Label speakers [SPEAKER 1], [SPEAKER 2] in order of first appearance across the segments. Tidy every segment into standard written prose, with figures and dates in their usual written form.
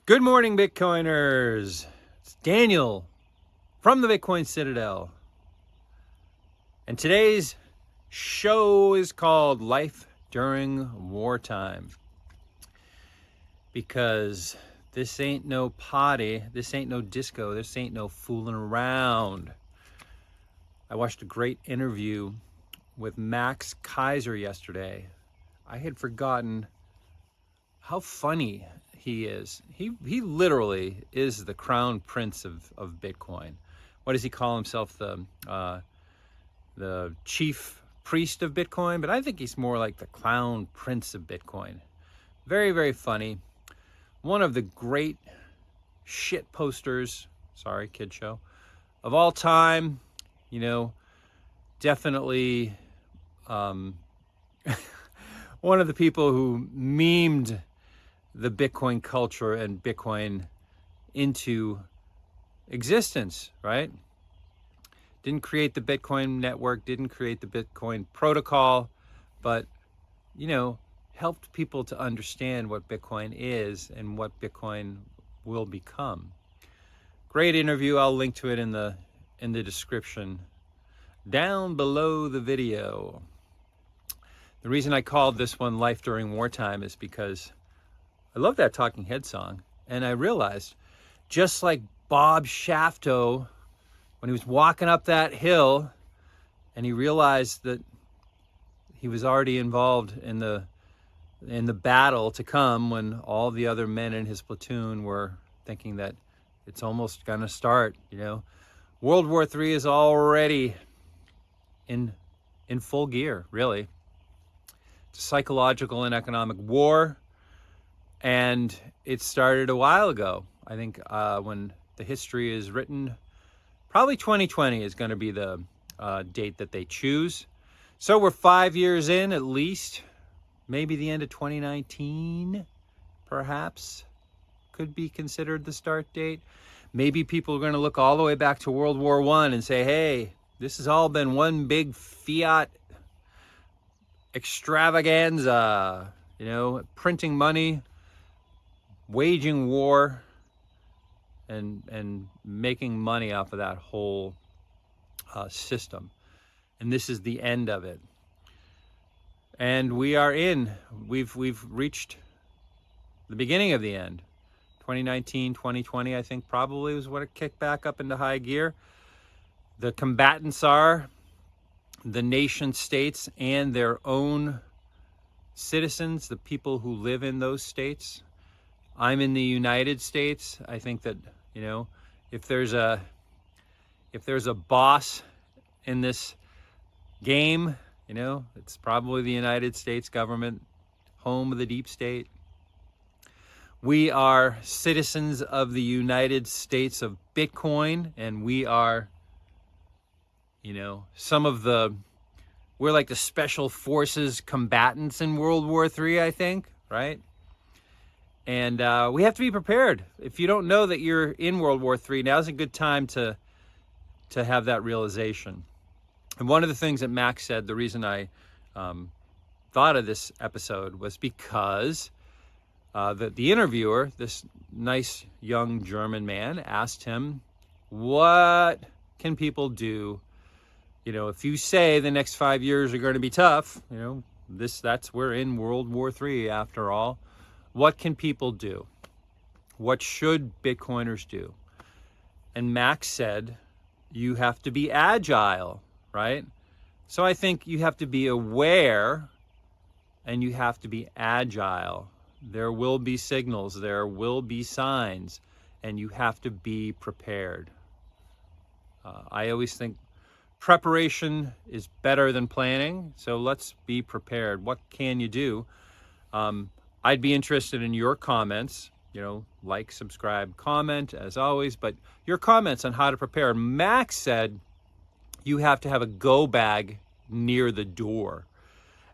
[SPEAKER 1] Good morning, Bitcoiners. It's Daniel from the Bitcoin Citadel. And today's show is called Life During Wartime. Because this ain't no party, this ain't no disco, this ain't no fooling around. I watched a great interview with Max Kaiser yesterday. I had forgotten how funny he is. He literally is the crown prince of Bitcoin. What does he call himself? The chief priest of Bitcoin? But I think he's more like the clown prince of Bitcoin. Very, very funny. One of the great shit posters, sorry, kid show, of all time. You know, definitely one of the people who memed the Bitcoin culture and Bitcoin into existence, right? Didn't create the Bitcoin network, didn't create the Bitcoin protocol, but, you know, helped people to understand what Bitcoin is and what Bitcoin will become. Great interview. I'll link to it in the description down below the video. The reason I called this one Life During Wartime is because I love that Talking Head song, and I realized, just like Bob Shafto, when he was walking up that hill, and he realized that he was already involved in the battle to come, when all the other men in his platoon were thinking that it's almost gonna start. You know, World War III is already in full gear. Really, it's a psychological and economic war. And it started a while ago. I think when the history is written, probably 2020 is going to be the date that they choose. So we're 5 years in at least. Maybe the end of 2019, perhaps, could be considered the start date. Maybe people are going to look all the way back to World War I and say, hey, this has all been one big fiat extravaganza, you know, printing money, waging war, and making money off of that whole system. And this is the end of it. And we've reached the beginning of the end. 2019, 2020, I think probably was what it kicked back up into high gear. The combatants are the nation states and their own citizens, the people who live in those states. I'm in the United States. I think that, you know, if there's a boss in this game, you know, it's probably the United States government, home of the deep state. We are citizens of the United States of Bitcoin, and we are, you know, we're like the special forces combatants in World War III, I think, right? And we have to be prepared. If you don't know that you're in World War III, now's a good time to have that realization. And one of the things that Max said, the reason I thought of this episode was because the interviewer, this nice young German man, asked him, what can people do? You know, if you say the next 5 years are going to be tough, you know, we're in World War III after all. What can people do? What should Bitcoiners do? And Max said, you have to be agile, right? So I think you have to be aware and you have to be agile. There will be signals, there will be signs, and you have to be prepared. I always think preparation is better than planning, so let's be prepared. What can you do? I'd be interested in your comments, you know, like, subscribe, comment, as always, but your comments on how to prepare. Max said you have to have a go bag near the door.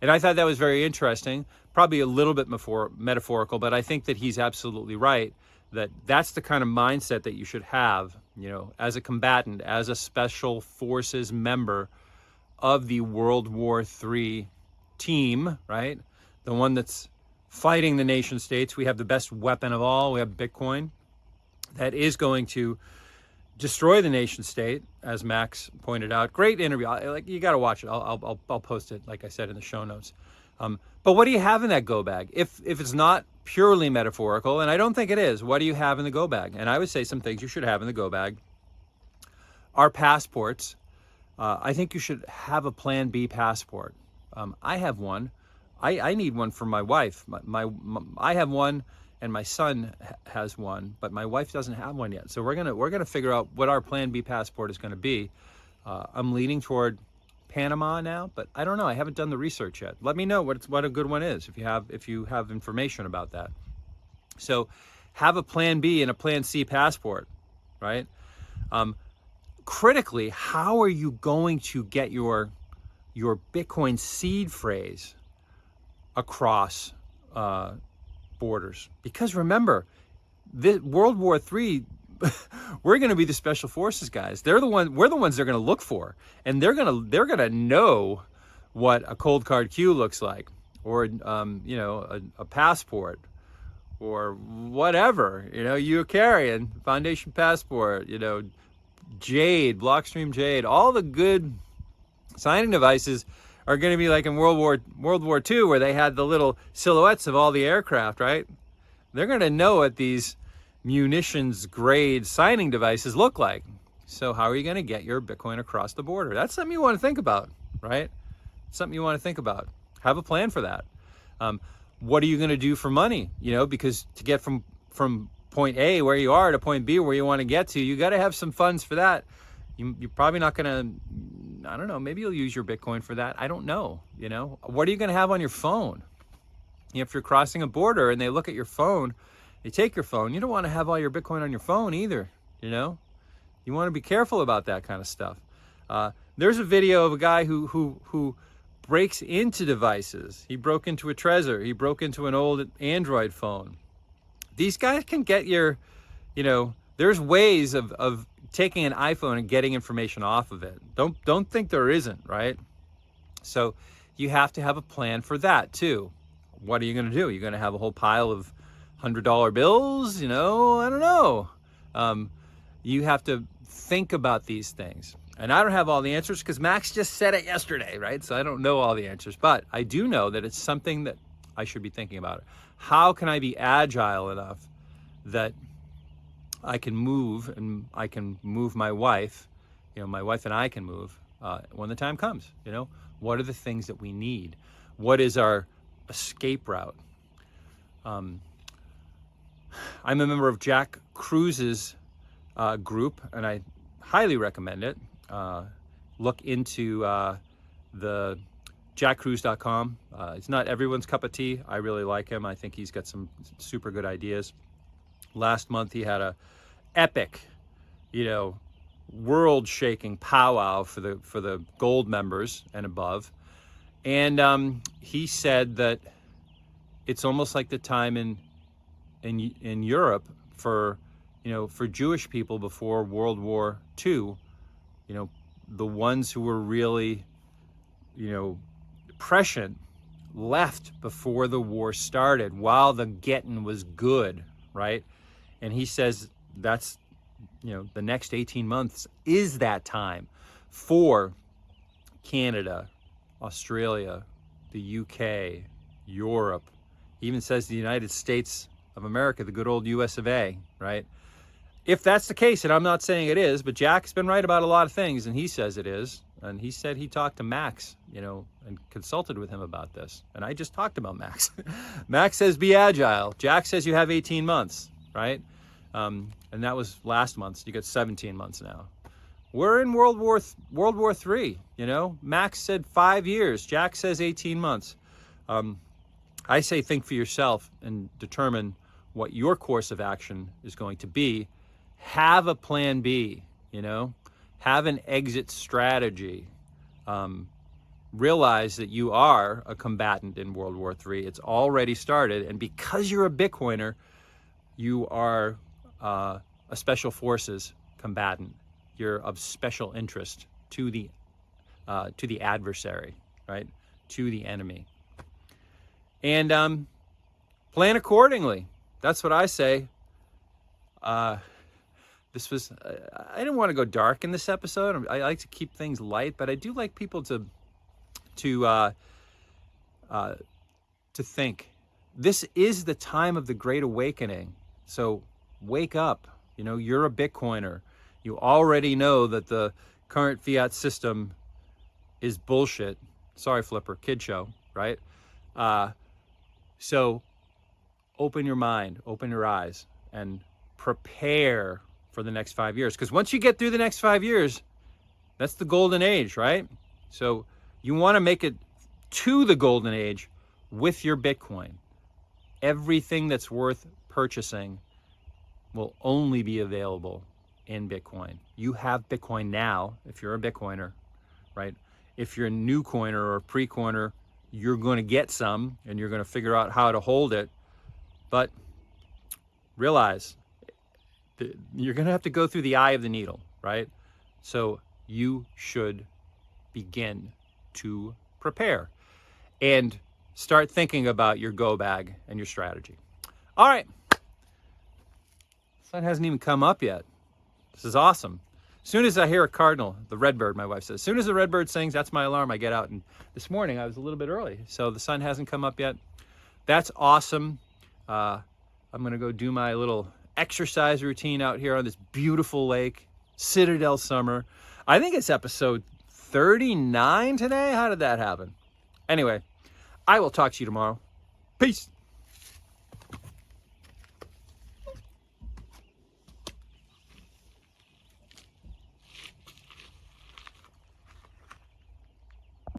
[SPEAKER 1] And I thought that was very interesting, probably a little bit metaphorical, but I think that he's absolutely right, that that's the kind of mindset that you should have, you know, as a combatant, as a special forces member of the World War III team, right? The one that's fighting the nation states. We have the best weapon of all. We have Bitcoin that is going to destroy the nation state, as Max pointed out. Great interview. You got to watch it. I'll post it, like I said, in the show notes. But what do you have in that go bag? If it's not purely metaphorical, and I don't think it is, what do you have in the go bag? And I would say some things you should have in the go bag are passports. I think you should have a Plan B passport. I have one. I need one for my wife. I have one, and my son has one, but my wife doesn't have one yet. So we're gonna figure out what our Plan B passport is going to be. I'm leaning toward Panama now, but I don't know. I haven't done the research yet. Let me know what a good one is if you have information about that. So have a Plan B and a Plan C passport, right? Critically, how are you going to get your Bitcoin seed phrase across borders? Because remember, World War III, we're going to be the special forces guys. We're the ones they're going to look for, and they're going to know what a cold card Q looks like, or a passport, or whatever you're carrying, Foundation passport, Jade, Blockstream Jade, all the good signing devices are going to be like in World War II, where they had the little silhouettes of all the aircraft, right? They're going to know what these munitions grade signing devices look like. So how are you going to get your Bitcoin across the border? That's something you want to think about, right? Something you want to think about. Have a plan for that. What are you going to do for money? Because to get from point A where you are to point B where you want to get to, you got to have some funds for that. You're probably not going to, I don't know, maybe you'll use your Bitcoin for that. I don't know. What are you going to have on your phone? If you're crossing a border and they look at your phone, they take your phone, you don't want to have all your Bitcoin on your phone either. You want to be careful about that kind of stuff. There's a video of a guy who breaks into devices. He broke into a Trezor. He broke into an old Android phone. These guys can get there's ways of taking an iPhone and getting information off of it. Don't think there isn't, right? So you have to have a plan for that too. What are you going to do? You're going to have a whole pile of $100 bills? I don't know. You have to think about these things. And I don't have all the answers because Max just said it yesterday, right? So I don't know all the answers, but I do know that it's something that I should be thinking about. How can I be agile enough that I can move, and I can move my wife, my wife and I can move when the time comes. What are the things that we need? What is our escape route? I'm a member of Jack Cruz's group, and I highly recommend it. Look into the jackcruz.com. It's not everyone's cup of tea. I really like him. I think he's got some super good ideas. Last month he had a epic, world-shaking powwow for the gold members and above, and he said that it's almost like the time in Europe for Jewish people before World War II. The ones who were really prescient left before the war started, while the getting was good, right? And he says that's the next 18 months is that time for Canada, Australia, the UK, Europe. He even says the United States of America, the good old US of A, right? If that's the case, and I'm not saying it is, but Jack's been right about a lot of things, and he says it is. And he said he talked to Max, and consulted with him about this. And I just talked about Max. Max says be agile. Jack says you have 18 months, right? And that was last month. So you got 17 months now. We're in World War III. Max said 5 years. Jack says 18 months. I say think for yourself and determine what your course of action is going to be. Have a plan B. Have an exit strategy. Realize that you are a combatant in World War III. It's already started, and because you're a Bitcoiner, you are a special forces combatant. You're of special interest to the adversary, right? To the enemy. And plan accordingly. That's what I say. This was, I didn't want to go dark in this episode. I like to keep things light, but I do like people to think. This is the time of the Great Awakening. So wake up. You know, you're a Bitcoiner. You already know that the current fiat system is bullshit. Sorry, Flipper, kid show, right? So open your mind, open your eyes, and prepare for the next 5 years. Because once you get through the next 5 years, that's the golden age, right? So you want to make it to the golden age with your Bitcoin. Everything that's worth purchasing will only be available in Bitcoin. You have Bitcoin now if you're a Bitcoiner, right? If you're a new coiner or a pre-coiner, you're going to get some and you're going to figure out how to hold it. But realize you're going to have to go through the eye of the needle, right? So you should begin to prepare and start thinking about your go bag and your strategy. All right. Sun hasn't even come up yet. This is awesome. As soon as I hear a cardinal, the redbird, my wife says, as soon as the redbird sings, that's my alarm. I get out. And this morning I was a little bit early, so the sun hasn't come up yet. That's awesome. I'm going to go do my little exercise routine out here on this beautiful lake, Citadel summer. I think it's episode 39 today. How did that happen? Anyway, I will talk to you tomorrow. Peace.